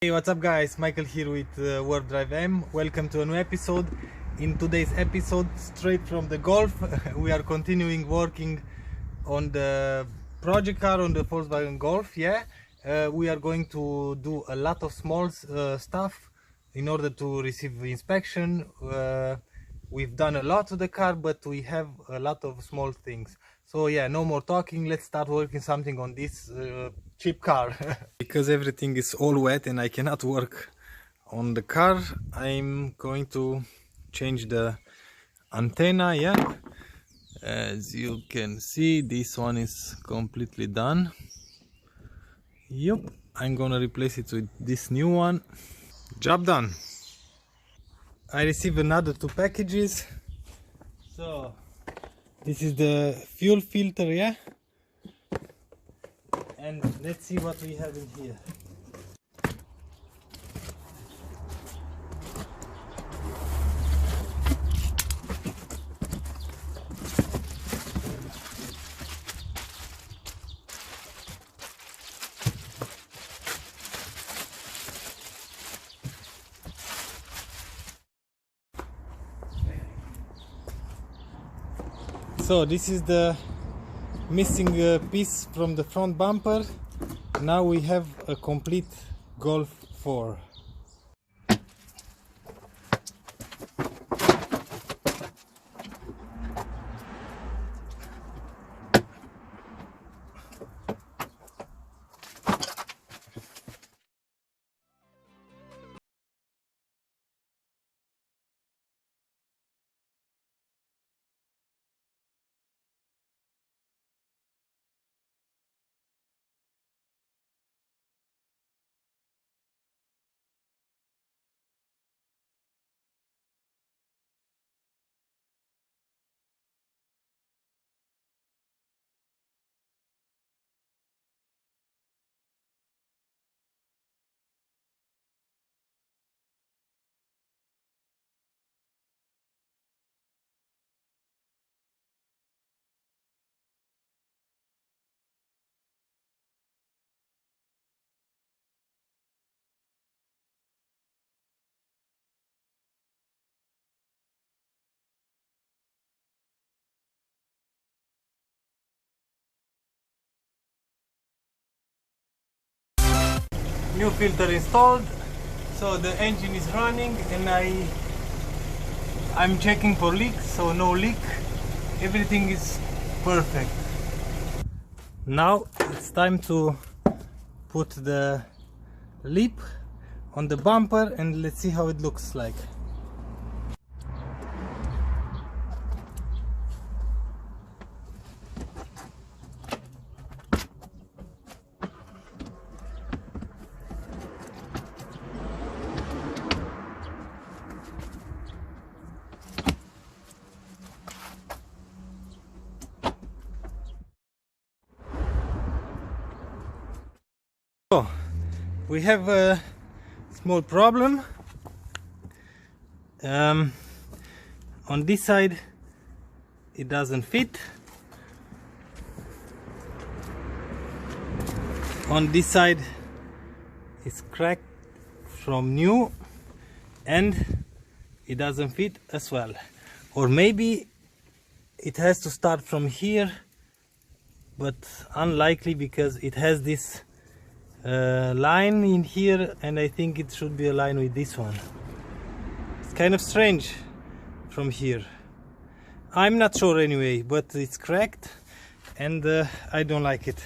Hey, what's up guys, Michael here with WarpDriveM. Welcome to a new episode. In today's episode, straight from the Golf, we are continuing working on the project car, on the Volkswagen Golf. We are going to do a lot of small stuff in order to receive inspection. We've done a lot to the car, but we have a lot of small things. So yeah, no more talking, let's start working something on this cheap car. Because everything is all wet and I cannot work on the car, I'm going to change the antenna. As you can see, this one is completely done. Yep, I'm gonna replace it with this new one. Job done. I received another 2 packages. So this is the fuel filter, and let's see what we have in here. So this is the missing piece from the front bumper. Now we have a complete Golf 4. New filter installed, so the engine is running, and I'm checking for leaks, so no leak, everything is perfect. Now it's time to put the lip on the bumper and let's see how it looks like. So we have a small problem. On this side it doesn't fit. On this side it's cracked from new and it doesn't fit as well. Or maybe it has to start from here, but unlikely because it has this line in here, and I think it should be aligned with this one. It's kind of strange from here. I'm not sure anyway, but it's cracked and I don't like it.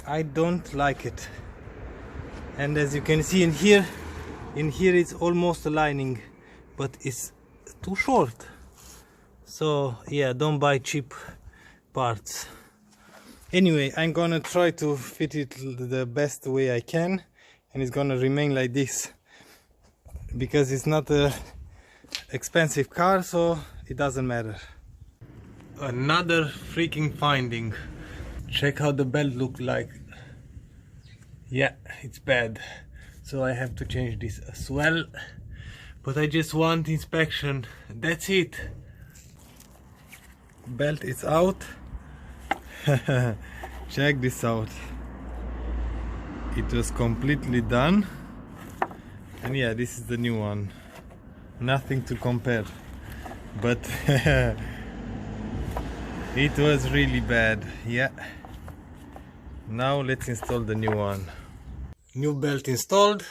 I don't like it. And as you can see in here it's almost aligning, but it's too short. So yeah, don't buy cheap parts. Anyway, I'm gonna try to fit it the best way I can, and it's gonna remain like this because it's not a expensive car, so it doesn't matter. Another freaking finding. Check how the belt look like. Yeah, it's bad, so I have to change this as well, but I just want inspection, that's it. Belt is out. Check this out. It was completely done. And yeah, this is the new one. Nothing to compare, but it was really bad. Yeah. Now let's install the new one. New belt installed.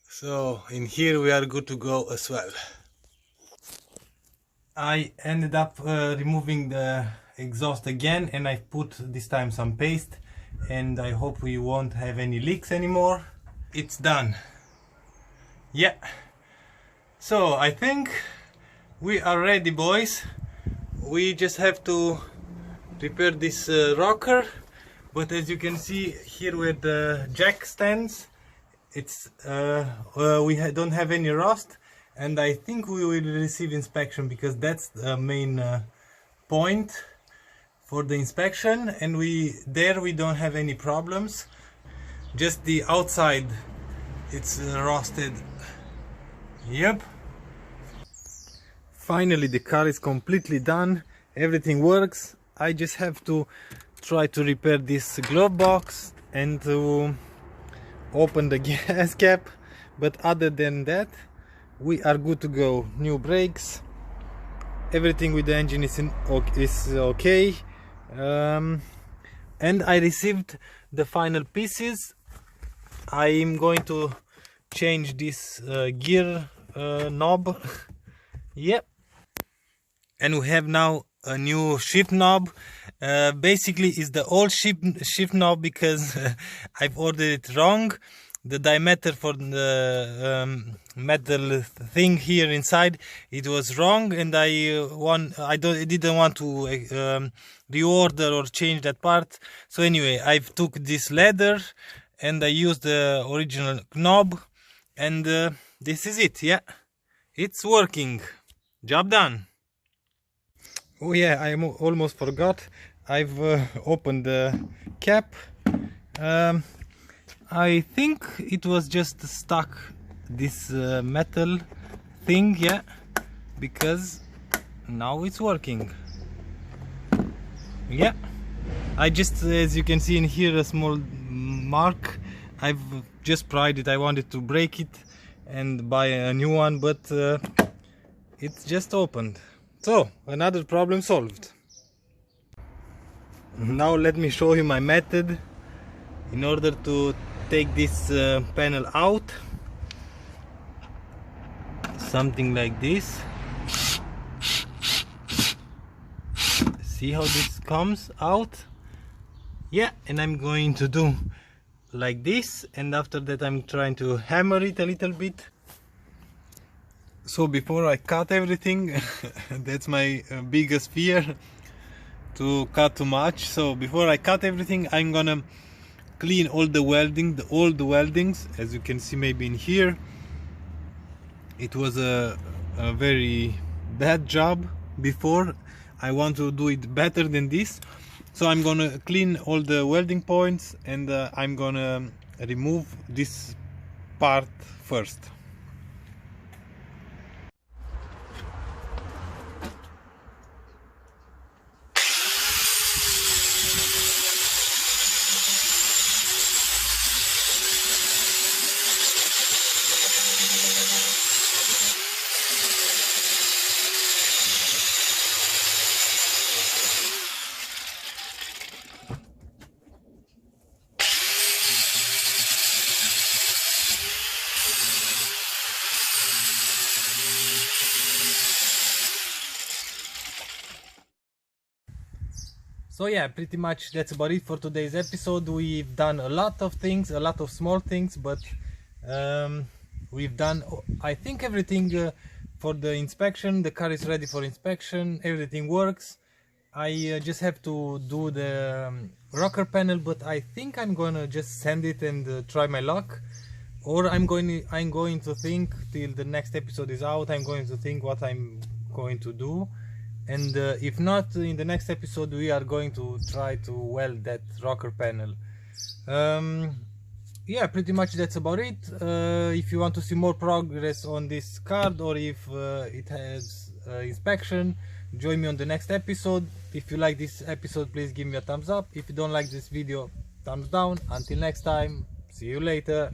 So in here we are good to go as well. I ended up removing the exhaust again, and I put this time some paste, and I hope we won't have any leaks anymore. It's done. Yeah. So I think we are ready, boys. We just have to repair this rocker, but as you can see here where the jack stands, it's we don't have any rust, and I think we will receive inspection because that's the main point for the inspection, and we don't have any problems. Just the outside, it's rusted. Yep. Finally the car is completely done, everything works. I just have to try to repair this glove box and to open the gas cap, but other than that we are good to go. New brakes, everything with the engine is okay. And I received the final pieces. I am going to change this gear knob. Yep. And we have now a new shift knob. Basically it's the old shift knob because I've ordered it wrong. The diameter for the metal thing here inside, it was wrong, and I didn't want to reorder or change that part. So anyway, I've took this leather and I used the original knob, and this is it. Yeah, it's working. Job done. Oh yeah, I almost forgot. I've opened the cap. I think it was just stuck, this metal thing, yeah, because now it's working. Yeah, I just, as you can see in here, a small mark. I've just pried it. I wanted to break it and buy a new one, but it's just opened. So another problem solved. Now let me show you my method in order to take this panel out. Something like this. See how this comes out? Yeah, and I'm going to do like this, and after that I'm trying to hammer it a little bit. So before I cut everything, that's my biggest fear, to cut too much. So before I cut everything, I'm gonna clean all the welding, the old weldings. As you can see, maybe in here, it was a very bad job before. I want to do it better than this. So I'm gonna clean all the welding points, and I'm gonna remove this part first. So yeah, pretty much that's about it for today's episode. We've done a lot of things, a lot of small things, but we've done, I think, everything for the inspection. The car is ready for inspection, everything works. I just have to do the rocker panel, but I think I'm gonna just send it and try my luck. Or I'm going to think till the next episode is out. I'm going to think what I'm going to do. And if not, in the next episode we are going to try to weld that rocker panel. Yeah, pretty much that's about it. If you want to see more progress on this card, or if it has inspection, join me on the next episode. If you like this episode, please give me a thumbs up. If you don't like this video, thumbs down. Until next time, see you. See you later.